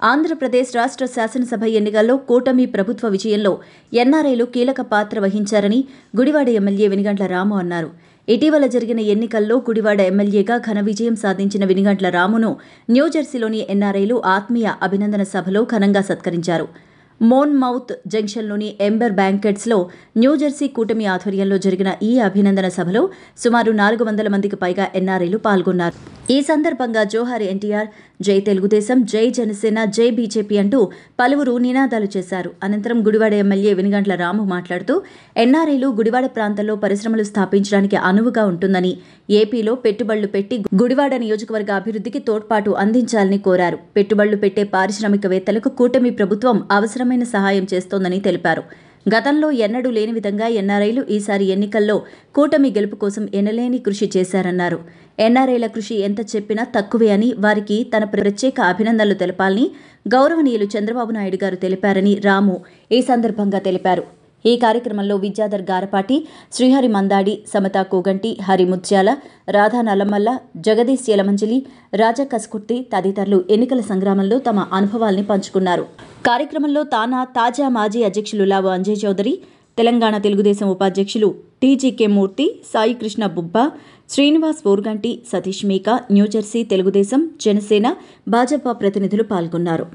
ఆంధ్రప్రదేశ్ రాష్ట్ర శాసనసభ ఎన్నికల్లో కూటమి ప్రభుత్వ విజయంలో ఎన్ఆర్ఐలు కీలక పాత్ర వహించారని గుడివాడ ఎమ్మెల్యే వెనిగండ్ల రాము అన్నారు. ఇటీవల జరిగిన ఎన్నికల్లో గుడివాడ ఎమ్మెల్యేగా ఘన విజయం సాధించిన వెనిగండ్ల రామును న్యూజెర్సీలోని ఎన్ఆర్ఐలు ఆత్మీయ అభినందన సభలో ఘనంగా సత్కరించారు. మోన్మౌత్ జంక్షన్లోని ఎంబర్ బ్యాంకెట్స్లో న్యూజెర్సీ కూటమి ఆధ్వర్యంలో జరిగిన ఈ అభినందన సభలో సుమారు 400 మందికి పైగా ఎన్ఆర్ఐలు పాల్గొన్నారు. ఈ సందర్భంగా జోహార్ ఎన్టీఆర్, జై తెలుగుదేశం, జై జనసేన, జై బీజేపీ అంటూ పలువురు నినాదాలు చేశారు. అనంతరం గుడివాడ ఎమ్మెల్యే వెనిగండ్ల రాము మాట్లాడుతూ ఎన్ఆర్ఐలు గుడివాడ ప్రాంతంలో పరిశ్రమలు స్థాపించడానికి అనువుగా ఉంటుందని, ఏపీలో పెట్టుబడులు పెట్టి గుడివాడ నియోజకవర్గ అభివృద్ధికి తోడ్పాటు అందించాలని కోరారు. పెట్టుబడులు పెట్టే పారిశ్రామికవేత్తలకు కూటమి ప్రభుత్వం అవసరమైన సహాయం చేస్తోందని తెలిపారు. గతంలో ఎన్నడూ లేని విధంగా ఎన్ఆర్ఐలు ఈసారి ఎన్నికల్లో కూటమి గెలుపు కోసం ఎనలేని కృషి చేశారన్నారు. ఎన్ఆర్ఐల కృషి ఎంత చెప్పినా తక్కువే అని, వారికి తన ప్రత్యేక అభినందనలు తెలపాలని గౌరవనీయులు చంద్రబాబు నాయుడు గారు తెలిపారని రాము ఈ సందర్భంగా తెలిపారు. ఈ కార్యక్రమంలో విద్యాధర్ గారపాటి, శ్రీహరి మందాడి, సమతా కోగంటి, హరి ముత్యాల, రాధా నల్లమల్ల, జగదీశ్ యలమంచిలి, రాజా కస్కుర్తి తదితరులు ఎన్నికల సంగ్రామంలో తమ అనుభవాల్ని పంచుకున్నారు. కార్యక్రమంలో తాజా మాజీ అధ్యక్షులు లావు అంజయ్ చౌదరి, తెలంగాణ తెలుగుదేశం ఉపాధ్యక్షులు టీజీకే మూర్తి, సాయి కృష్ణ బుబ్బా, శ్రీనివాస్ ఊర్గంటి, సతీష్ మీకా, న్యూజెర్సీ తెలుగుదేశం, జనసేన, భాజపా ప్రతినిధులు పాల్గొన్నారు.